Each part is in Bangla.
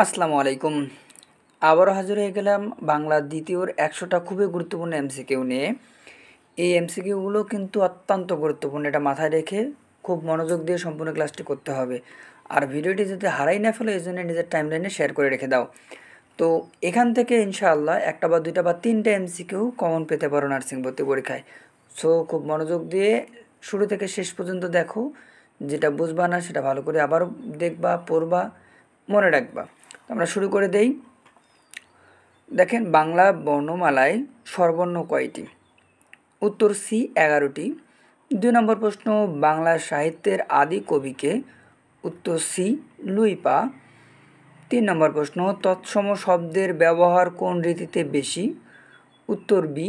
আসসালামু আলাইকুম। আবারও হাজির হয়ে গেলাম বাংলা দ্বিতীয়র 100টা খুবই গুরুত্বপূর্ণ এমসিকিউ নিয়ে। এই এমসিকিউগুলো কিন্তু অত্যন্ত গুরুত্বপূর্ণ, এটা মাথায় রেখে খুব মনোযোগ দিয়ে সম্পূর্ণ ক্লাসটি করতে হবে। আর ভিডিওটি যাতে হারাই না ফেলে এই জন্য নিজের টাইমলাইনে শেয়ার করে রেখে দাও। তো এখান থেকে ইনশাআল্লাহ একটা বা দুইটা বা তিনটা এমসিকিউ কমন পেতে পারো নার্সিং ভর্তি পরীক্ষায়। সো খুব মনোযোগ দিয়ে শুরু থেকে শেষ পর্যন্ত দেখো, যেটা বুঝবা না সেটা ভালো করে আবারও দেখবা, পড়বা, মনে রাখবা। আমরা শুরু করে দেই। দেখেন, বাংলা বর্ণমালায় স্বরবর্ণ কয়টি? উত্তর সি, 11টি। 2 নম্বর প্রশ্ন, বাংলা সাহিত্যের আদি কবিকে? উত্তর সি, লুই পা। 3 নম্বর প্রশ্ন, তৎসম শব্দের ব্যবহার কোন রীতিতে বেশি? উত্তর বি,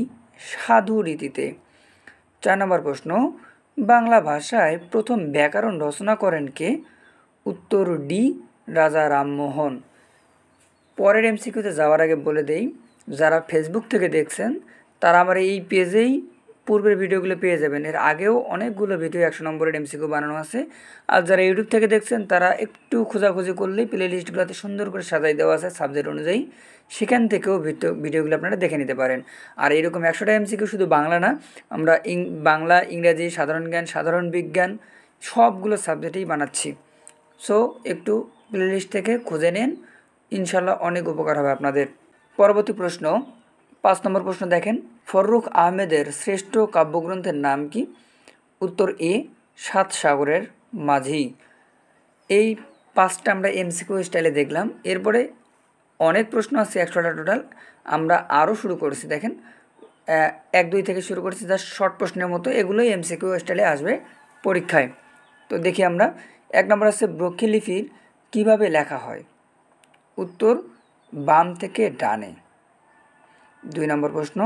সাধু রীতিতে। 4 নম্বর প্রশ্ন, বাংলা ভাষায় প্রথম ব্যাকরণ রচনা করেন কে? উত্তর ডি, রাজা রামমোহন। পরের এমসিকিউতে যাওয়ার আগে বলে দেই, যারা ফেসবুক থেকে দেখছেন তারা আমার এই পেজেই পূর্বের ভিডিওগুলো পেয়ে যাবেন। এর আগেও অনেকগুলো ভিডিও 100 নম্বরের এমসিকিউ বানানো আছে। আর যারা ইউটিউব থেকে দেখছেন তারা একটু খোঁজাখুঁজি করলেই প্লে লিস্টগুলোতে সুন্দর করে সাজাই দেওয়া আছে সাবজেক্ট অনুযায়ী, সেখান থেকেও ভিডিওগুলো আপনারা দেখে নিতে পারেন। আর এইরকম 100টা এমসিকিউ শুধু বাংলা না, আমরা বাংলা, ইংরাজি, সাধারণ জ্ঞান, সাধারণ বিজ্ঞান সবগুলো সাবজেক্টেই বানাচ্ছি। সো একটু প্লে লিস্ট থেকে খুঁজে নেন, ইনশাল্লাহ অনেক উপকার হবে আপনাদের। পরবর্তী প্রশ্ন, 5 নম্বর প্রশ্ন দেখেন, ফররুখ আহমেদের শ্রেষ্ঠ কাব্যগ্রন্থের নাম কি? উত্তর এ, সাত সাগরের মাঝি। এই 5টা আমরা এমসিকিউ স্টাইলে দেখলাম। এরপরে অনেক প্রশ্ন আছে, 100টা টোটাল। আমরা আরও শুরু করেছি, দেখেন 1-2 থেকে শুরু করেছি, জাস্ট শর্ট প্রশ্নের মতো। এগুলোই এমসিকিউ স্টাইলে আসবে পরীক্ষায়। তো দেখি আমরা। 1 নম্বর আছে, ব্রক্ষী লিপির কীভাবে লেখা হয়? উত্তর বাম থেকে ডানে। 2 নম্বর প্রশ্ন,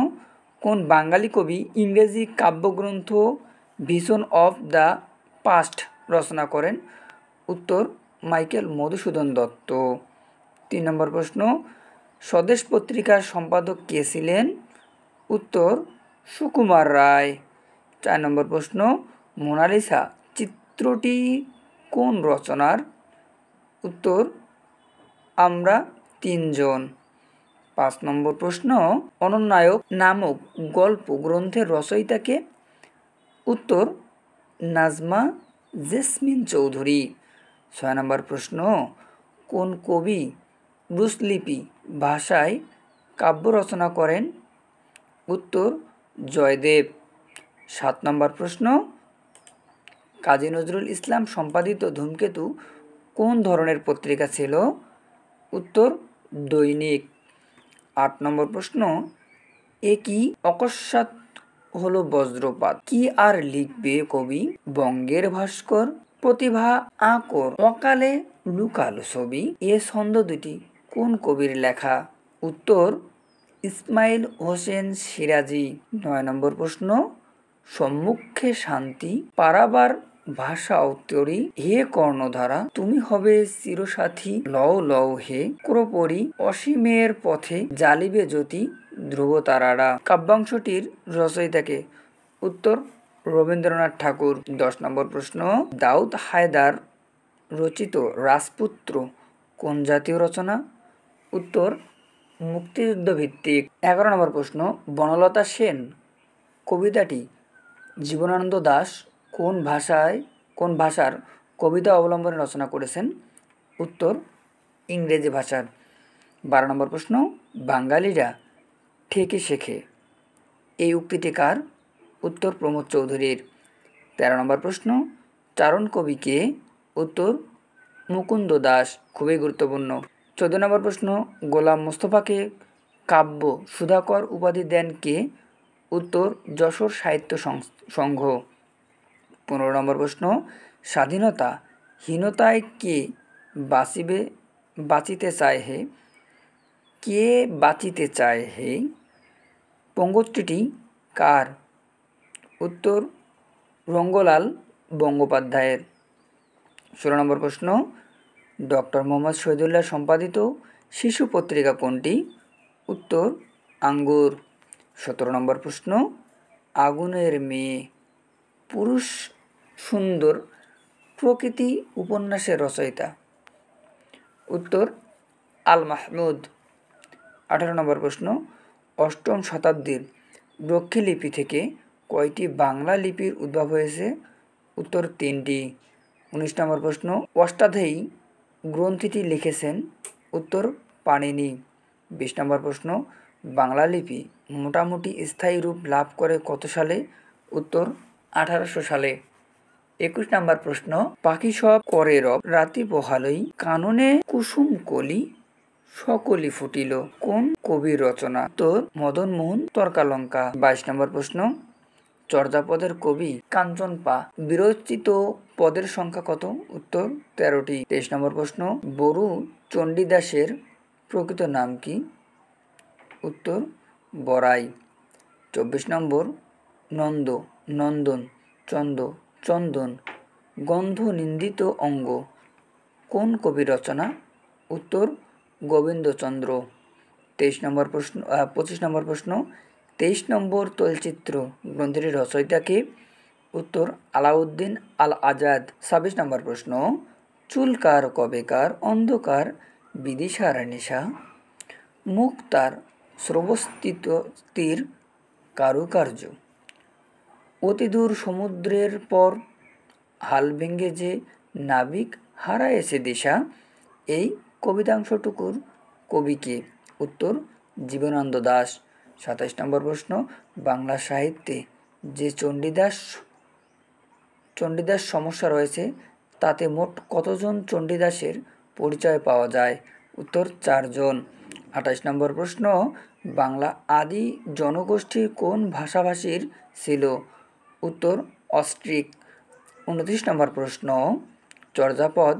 কোন বাঙালি কবি ইংরেজি কাব্যগ্রন্থ ভিশন অফ দ্য পাস্ট রচনা করেন? উত্তর মাইকেল মধুসূদন দত্ত। 3 নম্বর প্রশ্ন, স্বদেশ পত্রিকার সম্পাদক কে ছিলেন? উত্তর সুকুমার রায়। 4 নম্বর প্রশ্ন, মোনালিসা চিত্রটি কোন রচনার? উত্তর আমরা তিনজন। 5 নম্বর প্রশ্ন, অনন্যায়ক নামক গল্প গ্রন্থের রচয়িতাকে? উত্তর নাজমা জেসমিন চৌধুরী। 6 নম্বর প্রশ্ন, কোন কবি ব্রুসলিপি ভাষায় কাব্য রচনা করেন? উত্তর জয়দেব। 7 নম্বর প্রশ্ন, কাজী নজরুল ইসলাম সম্পাদিত ধূমকেতু কোন ধরনের পত্রিকা ছিল? উত্তর দৈনিক। 8 নম্বর প্রশ্ন, এ কি অকস্মাৎ হলো বজ্রপাত? কি আর লিখবে কবি? বঙ্গের ভাস্কর, প্রতিভা আকর, অকালে লুকালো ছবি। এ ছন্দ দুটি কোন কবির লেখা? উত্তর ইসমাইল হোসেন সিরাজি। 9 নম্বর প্রশ্ন, সম্মুখে শান্তি পারাবার ভাষা উত্তরি, হে কর্ণধারা তুমি হবে চিরসাথী, লও লও হে ক্রোপরি, অসীমের পথে জ্বালিবে জ্যোতি ধ্রুব তারারা। কাব্যাংশটির রচয়িতাকে? উত্তর রবীন্দ্রনাথ ঠাকুর। 10 নম্বর প্রশ্ন, দাউদ হায়দার রচিত রাজপুত্র কোন জাতীয় রচনা? উত্তর মুক্তিযুদ্ধ ভিত্তিক। 11 নম্বর প্রশ্ন, বনলতা সেন কবিতাটি জীবনানন্দ দাশ কোন ভাষার কবিতা অবলম্বনে রচনা করেছেন? উত্তর ইংরেজি ভাষার। 12 নম্বর প্রশ্ন, বাঙালিরা ঠেকে শেখে এই উক্তিটি কার? উত্তর প্রমোদ চৌধুরীর। 13 নম্বর প্রশ্ন, চারণ কবি কে? উত্তর মুকুন্দ দাস, খুবই গুরুত্বপূর্ণ। 14 নম্বর প্রশ্ন, গোলাম মোস্তফাকে কাব্য সুধাকর উপাধি দেন কে? উত্তর যশোর সাহিত্য সংঘ। 15 নম্বর প্রশ্ন, স্বাধীনতা হীনতায় কে বাঁচিতে চায় হে? কে বাঁচিতে চায় হে? পঙ্গক্তিটি কার? উত্তর রঙ্গলাল বন্দ্যোপাধ্যায়ের। 16 নম্বর প্রশ্ন, ডক্টর মোহাম্মদ শহীদুল্লাহ সম্পাদিত শিশু পত্রিকা কোনটি? উত্তর আঙ্গুর। 17 নম্বর প্রশ্ন, আগুনের মেয়ে পুরুষ সুন্দর প্রকৃতি উপন্যাসের রচয়িতা? উত্তর আল মাহমুদ। 18 নম্বর প্রশ্ন, অষ্টম শতাব্দীর ব্রহ্মী লিপি থেকে কয়টি বাংলা লিপির উদ্ভব হয়েছে? উত্তর 3টি। 19 নম্বর প্রশ্ন, অষ্টাধ্যায়ী গ্রন্থিটি লিখেছেন? উত্তর পাণিনি। 20 নম্বর প্রশ্ন, বাংলা লিপি মোটামুটি স্থায়ী রূপ লাভ করে কত সালে? উত্তর 1800 সালে। 21 নম্বর প্রশ্ন, পাখি সব করে রব রাতি পোহালই কাননে কুসুম কলি সকলি ফুটিল কোন কবির রচনা? উত্তর মদন মোহন তর্কালঙ্কা। 22 নম্বর প্রশ্ন, চর্যাপদের কবি কাঞ্চনপা বিরচিত পদের সংখ্যা কত? উত্তর 13টি। 23 নম্বর প্রশ্ন, বরু চণ্ডীদাসের প্রকৃত নাম কি? উত্তর বরাই। 24 নম্বর, নন্দ, নন্দন, চন্দ, চন্দন গন্ধ নিন্দিত অঙ্গ কোন কবির রচনা? উত্তর গোবিন্দচন্দ্র। 23 নম্বর প্রশ্ন 25 নম্বর প্রশ্ন, 23 নম্বর তৈলচিত্র গ্রন্থটির রচয়িতা কে? উত্তর আলাউদ্দিন আল আজাদ। 26 নম্বর প্রশ্ন, চুলকার কবেকার অন্ধকার বিদিশার নিশা মুখ তার স্রবস্তির কারুকার্য অতিদূর সমুদ্রের পর হাল ভেঙে যে নাবিক হারায়েছে দিশা এই কবিতাংশটুকুর কবি কে? উত্তর জীবনানন্দ দাশ। 27 নম্বর প্রশ্ন, বাংলা সাহিত্যে যে চণ্ডীদাস সমস্যা রয়েছে তাতে মোট কতজন চণ্ডীদাসের পরিচয় পাওয়া যায়? উত্তর 4 জন। 28 নম্বর প্রশ্ন, বাংলা আদি জনগোষ্ঠী কোন ভাষাভাষীর ছিল? উত্তর অস্ট্রিক। 29 নম্বর প্রশ্ন, চর্যাপদ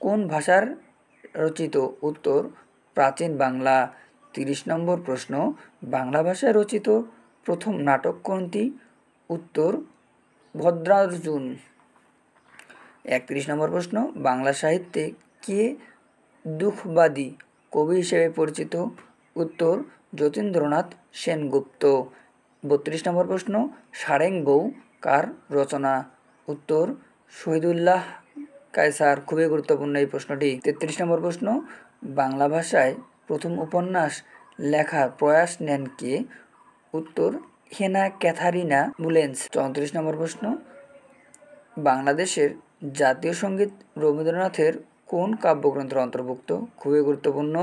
কোন ভাষার রচিত? উত্তর প্রাচীন বাংলা। 30 নম্বর প্রশ্ন, বাংলা ভাষায় রচিত প্রথম নাটক কোনটি? উত্তর ভদ্রার্জুন। 31 নম্বর প্রশ্ন, বাংলা সাহিত্যে কে দুঃখবাদী কবি হিসেবে পরিচিত? উত্তর যতীন্দ্রনাথ সেনগুপ্ত। 32 নম্বর প্রশ্ন, সারেং বউ কার রচনা? উত্তর শহীদুল্লাহ কায়সার। খুবই গুরুত্বপূর্ণ এই প্রশ্নটি। 33 নম্বর প্রশ্ন, বাংলা ভাষায় প্রথম উপন্যাস লেখার প্রয়াস নেন কে? উত্তর হেনা ক্যাথারিনা মুলেন্স। 34 নম্বর প্রশ্ন, বাংলাদেশের জাতীয় সঙ্গীত রবীন্দ্রনাথের কোন কাব্যগ্রন্থের অন্তর্ভুক্ত? খুবই গুরুত্বপূর্ণ,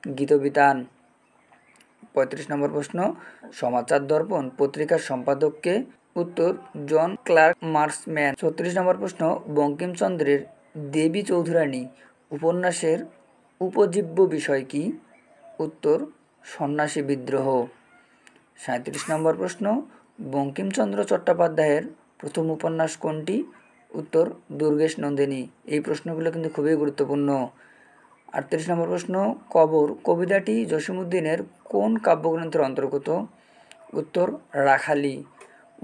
গীতবিতান। 35 নম্বর প্রশ্ন, সমাচার দর্পণ পত্রিকার সম্পাদক কে? উত্তর জন ক্লার্ক মার্সম্যান। 36 নম্বর প্রশ্ন, বঙ্কিমচন্দ্রের দেবী চৌধুরানী উপন্যাসের উপজীব্য বিষয় কি? উত্তর সন্ন্যাসী বিদ্রোহ। 37 নম্বর প্রশ্ন, বঙ্কিমচন্দ্র চট্টোপাধ্যায়ের প্রথম উপন্যাস কোনটি? উত্তর দুর্গেশ নন্দিনী। এই প্রশ্নগুলো কিন্তু খুবই গুরুত্বপূর্ণ। 38 নম্বর প্রশ্ন, কবর কবিতাটি জসীমউদ্দীনের কোন কাব্যগ্রন্থের অন্তর্গত? উত্তর রাখালি।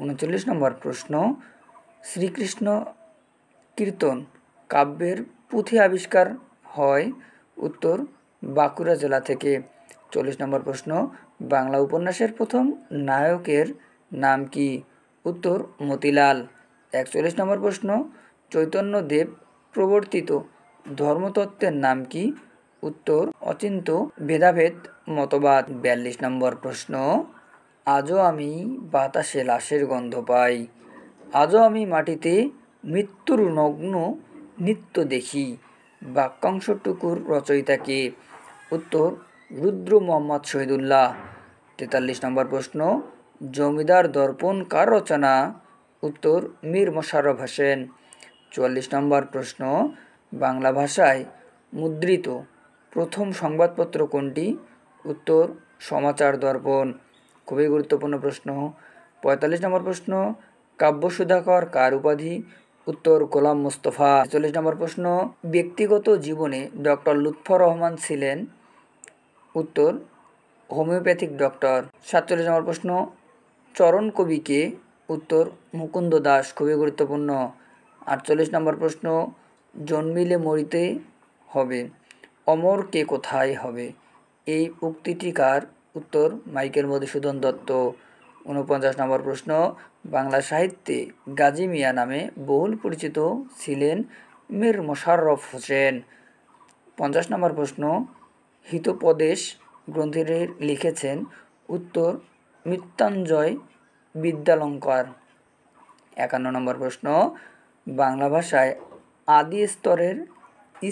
39 নম্বর প্রশ্ন, শ্রীকৃষ্ণ কীর্তন কাব্যের পুঁথি আবিষ্কার হয়? উত্তর বাঁকুড়া জেলা থেকে। 40 নম্বর প্রশ্ন, বাংলা উপন্যাসের প্রথম নায়কের নাম কি? উত্তর মতিলাল। 41 নম্বর প্রশ্ন, চৈতন্যদেব প্রবর্তিত ধর্মতত্ত্বের নাম কি? উত্তর অচিন্ত ভেদাভেদ মতবাদ। 42 নম্বর প্রশ্ন, আজও আমি বাতাসে লাশের গন্ধ পাই আজও আমি মাটিতে মৃত্যুর নগ্ন নিত্য দেখি বাক্যাংশটুকুর রচয়িতা কে? উত্তর রুদ্র মোহাম্মদ শহীদুল্লাহ। 43 নম্বর প্রশ্ন, জমিদার দর্পণ কার রচনা? উত্তর মীর মশাররফ হোসেন। 44 নম্বর প্রশ্ন, বাংলা ভাষায় মুদ্রিত প্রথম সংবাদপত্র কোনটি? উত্তর সমাচার দর্পণ। খুবই গুরুত্বপূর্ণ প্রশ্ন। 45 নম্বর প্রশ্ন, কাব্যসুধাকর কার উপাধি? উত্তর গোলাম মোস্তফা। 46 নম্বর প্রশ্ন, ব্যক্তিগত জীবনে ডক্টর লুৎফর রহমান ছিলেন? উত্তর হোমিওপ্যাথিক ডক্টর। 47 নম্বর প্রশ্ন, চরণ কবি কে? উত্তর মুকুন্দ দাস। খুবই গুরুত্বপূর্ণ। 48 নম্বর প্রশ্ন, জন্মিলে মরিতে হবে অমর কে কোথায় হবে এই উক্তিটি কার? উত্তর মাইকেল মধুসূদন দত্ত। 49 নম্বর প্রশ্ন, বাংলা সাহিত্যে গাজী মিয়া নামে বহুল পরিচিত ছিলেন মীর মশাররফ হোসেন। 50 নম্বর প্রশ্ন, হিতোপদেশ গ্রন্থটি লিখেছেন? উত্তর মৃত্যুঞ্জয় বিদ্যালঙ্কার। 51 নম্বর প্রশ্ন, বাংলা ভাষায় আদি স্তরের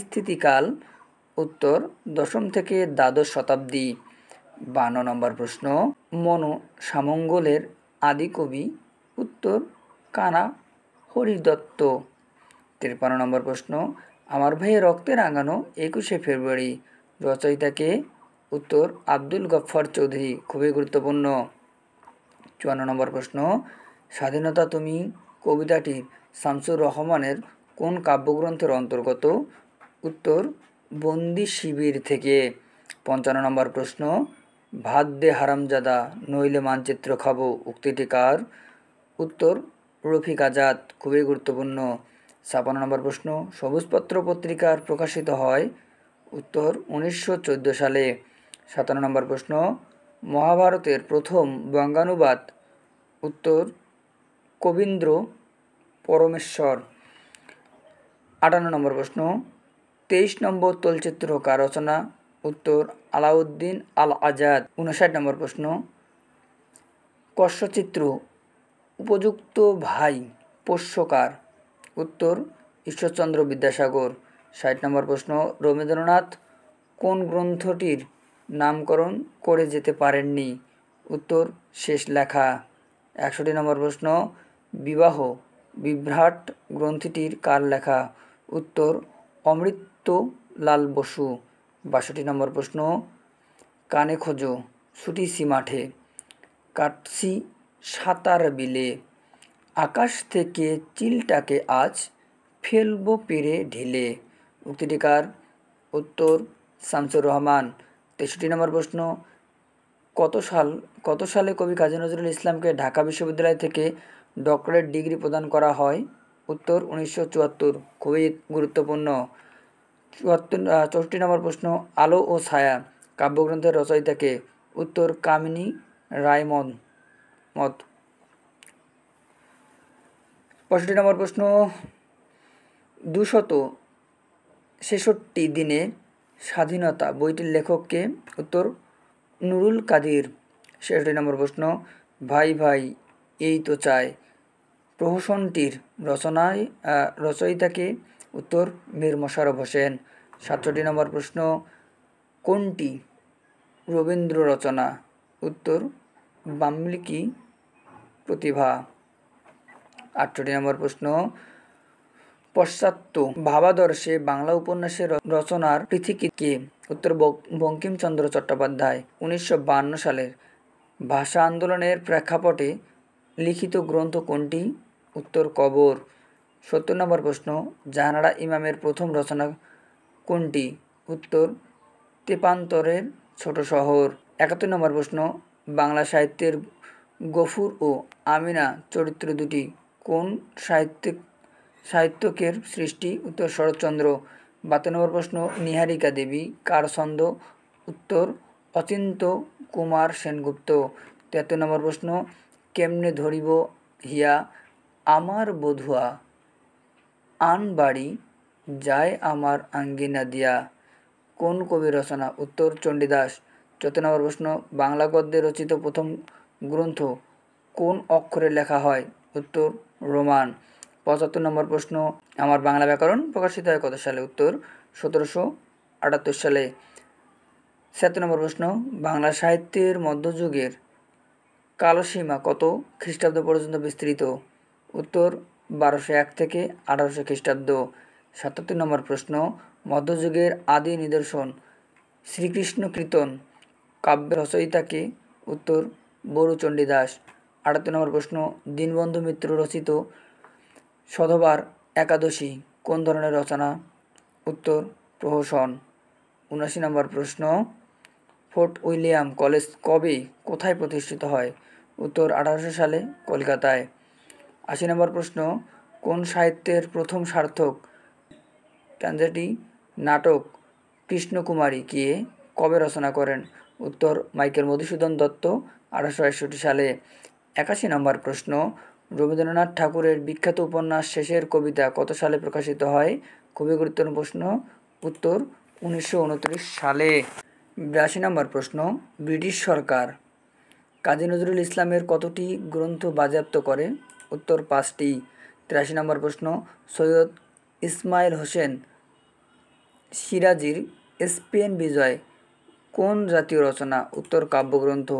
স্থিতিকাল? উত্তর দশম থেকে দ্বাদশ শতাব্দী। 52 নম্বর প্রশ্ন, মনসামঙ্গলের আদি কবি? উত্তর কানা হরিদত্ত। 53 নম্বর প্রশ্ন, আমার ভাইয়ের রক্তে রাঙানো 21শে ফেব্রুয়ারি রচয়িতাকে? উত্তর আব্দুল গফফার চৌধুরী। খুবই গুরুত্বপূর্ণ। 54 নম্বর প্রশ্ন, স্বাধীনতা তুমি কবিতাটি শামসুর রহমানের কোন কাব্যগ্রন্থের অন্তর্গত? উত্তর বন্দি শিবির থেকে। 55 নম্বর প্রশ্ন, ভাত দে হারামজাদা নইলে মানচিত্র খাবো উক্তিটি কার? উত্তর রফিক আজাদ। খুবই গুরুত্বপূর্ণ। 56 নম্বর প্রশ্ন, সবুজপত্র পত্রিকার প্রকাশিত হয়? উত্তর 1914 সালে। 57 নম্বর প্রশ্ন, মহাভারতের প্রথম বঙ্গানুবাদ? উত্তর কবীন্দ্র পরমেশ্বর। 58 নম্বর প্রশ্ন, 23 নম্বর তলচিত্র কার রচনা? উত্তর আলাউদ্দিন আল আজাদ। 59 নম্বর প্রশ্ন, কস্যচিত্র উপযুক্ত ভাই পোষ্যকার? উত্তর ঈশ্বরচন্দ্র বিদ্যাসাগর। 60 নম্বর প্রশ্ন, রবীন্দ্রনাথ কোন গ্রন্থটির নামকরণ করে যেতে পারেননি? উত্তর শেষ লেখা। 61 নম্বর প্রশ্ন, বিবাহ বিভ্রাট গ্রন্থটির কার লেখা? উত্তর অমৃত্যলাল বসু। 62 নম্বর প্রশ্ন, কানে খোঁজো ছুটিছি মাঠে কাটছি সাঁতার বিলে আকাশ থেকে চিলটাকে আজ ফেলবো পেরে ঢেলে উক্তিটি কার? উত্তর শামসুর রহমান। 63 নম্বর প্রশ্ন, কত সালে কবি কাজী নজরুল ইসলামকে ঢাকা বিশ্ববিদ্যালয় থেকে ডক্টরেট ডিগ্রি প্রদান করা হয়? উত্তর 1974। খুবই গুরুত্বপূর্ণ। 64 নম্বর প্রশ্ন, আলো ও ছায়া কাব্যগ্রন্থের রচয়িতাকে? উত্তর কামিনী রায়মন মত। 65 নম্বর প্রশ্ন, 266 দিনের স্বাধীনতা বইটির লেখককে? উত্তর নুরুল কাদির। 66 নম্বর প্রশ্ন, ভাই ভাই এই তো চাই প্রহসনটির রচয়িতাকে? উত্তর মীর মশাররফ হোসেন। 67 নম্বর প্রশ্ন, কোনটি রবীন্দ্র রচনা? উত্তর বাল্মীকি প্রতিভা। 68 নম্বর প্রশ্ন, পাশ্চাত্য ভাবাদর্শে বাংলা উপন্যাসের রচনার পথিকৃৎ? উত্তর বঙ্কিমচন্দ্র চট্টোপাধ্যায়। 1952 সালের ভাষা আন্দোলনের প্রেক্ষাপটে লিখিত গ্রন্থ কোনটি? উত্তর কবর। 70 নম্বর প্রশ্ন, জাহানারা ইমামের প্রথম রচনা কোনটি? উত্তর তেপান্তরের ছোট শহর। 71 নম্বর প্রশ্ন, বাংলা সাহিত্যের গফুর ও আমিনা চরিত্র দুটি কোন সাহিত্যিকের সৃষ্টি? উত্তর শরৎচন্দ্র। 72 নম্বর প্রশ্ন, নীহারিকা দেবী কার ছন্দ? উত্তর অচিন্ত্য কুমার সেনগুপ্ত। 73 নম্বর প্রশ্ন, কেমনে ধরিব হিয়া আমার বধুয়া আন বাড়ি যায় আমার আঙ্গিনা দিয়া কোন কবির রচনা? উত্তর চণ্ডীদাস। 74 নম্বর প্রশ্ন, বাংলা গদ্যে রচিত প্রথম গ্রন্থ কোন অক্ষরে লেখা হয়? উত্তর রোমান। 75 নম্বর প্রশ্ন, আমার বাংলা ব্যাকরণ প্রকাশিত হয় কত সালে? উত্তর 1778 সালে। 76 নম্বর প্রশ্ন, বাংলা সাহিত্যের মধ্যযুগের কালসীমা কত খ্রিস্টাব্দ পর্যন্ত বিস্তৃত? উত্তর 1201 থেকে 1800 খ্রিস্টাব্দ। 77 নম্বর প্রশ্ন, মধ্যযুগের আদি নিদর্শন শ্রীকৃষ্ণ কীর্তন কাব্যের রচয়িতাকে? উত্তর বড়ু চণ্ডীদাস। 78 নম্বর প্রশ্ন, দীনবন্ধু মিত্র রচিত সধবার একাদশী কোন ধরনের রচনা? উত্তর প্রহসন। 79 নম্বর প্রশ্ন, ফোর্ট উইলিয়াম কলেজ কবে কোথায় প্রতিষ্ঠিত হয়? উত্তর 1800 সালে কলকাতায়। 80 নম্বর প্রশ্ন, কোন সাহিত্যের প্রথম সার্থক ট্র্যাজেডি নাটক কৃষ্ণকুমারী কে কবে রচনা করেন? উত্তর মাইকেল মধুসূদন দত্ত 1861 সালে। 81 নম্বর প্রশ্ন, রবীন্দ্রনাথ ঠাকুরের বিখ্যাত উপন্যাস শেষের কবিতা কত সালে প্রকাশিত হয়? খুবই গুরুত্বপূর্ণ প্রশ্ন। উত্তর 1929 সালে। 82 নম্বর প্রশ্ন, ব্রিটিশ সরকার কাজী নজরুল ইসলামের কতটি গ্রন্থ বাজেয়াপ্ত করে? উত্তর 5টি। 83 নম্বর প্রশ্ন, সৈয়দ ইসমাইল হোসেন সিরাজির স্পেন বিজয় কোন জাতীয় রচনা? উত্তর কাব্যগ্রন্থ।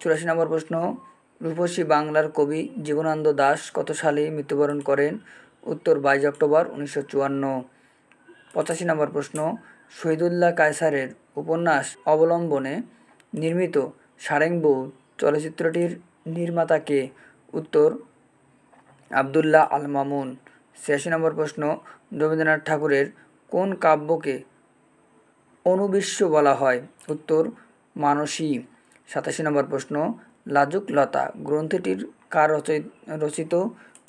84 নম্বর প্রশ্ন, রূপসী বাংলার কবি জীবনানন্দ দাশ কত সালে মৃত্যুবরণ করেন? উত্তর 22 অক্টোবর 1954। 85 নম্বর প্রশ্ন, শহীদুল্লাহ কায়সারের উপন্যাস অবলম্বনে নির্মিত সারেঙ্গবউ চলচ্চিত্রটির নির্মাতা কে? উত্তর আবদুল্লাহ আল মামুন। 86 নম্বর প্রশ্ন, রবীন্দ্রনাথ ঠাকুরের কোন কাব্যকে অনুবিশ্ব বলা হয়? উত্তর মানসী। 87 নম্বর প্রশ্ন, লাজুক লতা গ্রন্থটির কার রচিত?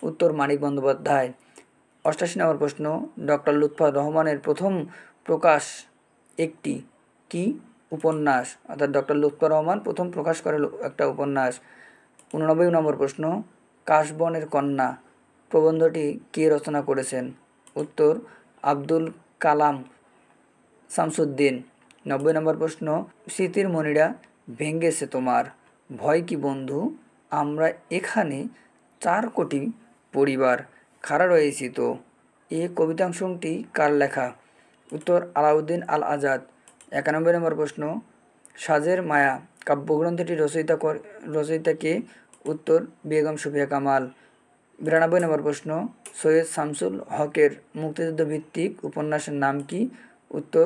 উত্তর মানিক বন্দ্যোপাধ্যায়। 88 নম্বর প্রশ্ন, ডক্টর লুৎফর রহমানের প্রথম প্রকাশ একটি কি উপন্যাস? অর্থাৎ ডক্টর লুৎফর রহমান প্রথম প্রকাশ করে একটা উপন্যাস। 89 নম্বর প্রশ্ন, কাশবনের কন্যা প্রবন্ধটি কে রচনা করেছেন? উত্তর আব্দুল কালাম শামসুদ্দিন। 90 নম্বর প্রশ্ন, স্মৃতির মণিরা ভেঙ্গেছে তোমার, ভয় কি বন্ধু, আমরা এখানে 4 কোটি পরিবার খাড়া রয়েছি তো, এ কবিতাংশটি কার লেখা? উত্তর আলাউদ্দিন আল আজাদ। 91 নম্বর প্রশ্ন, সাজের মায়া কাব্যগ্রন্থটি রচয়িতা কে? উত্তর বেগম সুফিয়া কামাল। 92 নম্বর প্রশ্ন, সৈয়দ শামসুল হকের মুক্তিযুদ্ধ ভিত্তিক উপন্যাসের নাম কি? উত্তর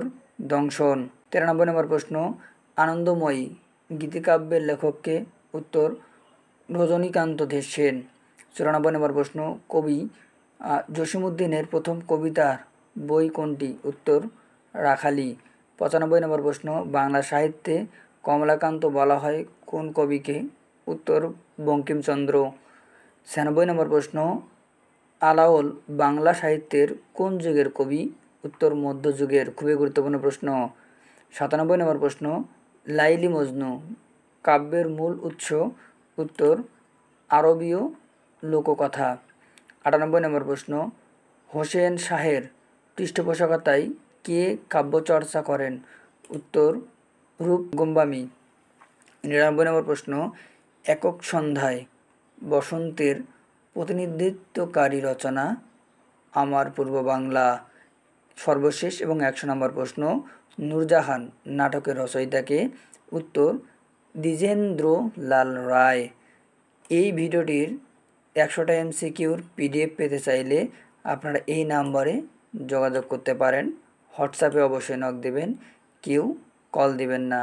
দংশন। 93 নম্বর প্রশ্ন, আনন্দময়ী গীতিকাব্যের লেখককে? উত্তর রজনীকান্ত সেন। 94 নম্বর প্রশ্ন, কবি জসীমউদ্দীনের প্রথম কবিতার বই কোনটি? উত্তর রাখালি। 95 নম্বর প্রশ্ন, বাংলা সাহিত্যে কমলাকান্ত বলা হয় কোন কবিকে? উত্তর বঙ্কিমচন্দ্র। 96 নম্বর প্রশ্ন, আলাওল বাংলা সাহিত্যের কোন যুগের কবি? উত্তর মধ্যযুগের। খুবই গুরুত্বপূর্ণ প্রশ্ন। 97 নম্বর প্রশ্ন, লাইলি মজনু কাব্যের মূল উৎস? উত্তর আরবীয় লোককথা। 98 নম্বর প্রশ্ন, হোসেন শাহের পৃষ্ঠপোষকতায় কে কাব্যচর্চা করেন? উত্তর রূপ গোস্বামী। 99 নম্বর প্রশ্ন, একক সন্ধ্যায় বসন্তের প্রতিনিধিত্বকারী রচনা? আমার পূর্ব বাংলা। সর্বশেষ এবং 100 নম্বর প্রশ্ন, নূরজাহান নাটকের রচয়িতা কে? উত্তর দ্বিজেন্দ্রলাল রায়। এই ভিডিওটির 100টা MCQর PDF পেতে চাইলে আপনারা এই নাম্বারে যোগাযোগ করতে পারেন। হোয়াটসঅ্যাপে অবশ্যই নক দেবেন, কেউ কল দিবেন না।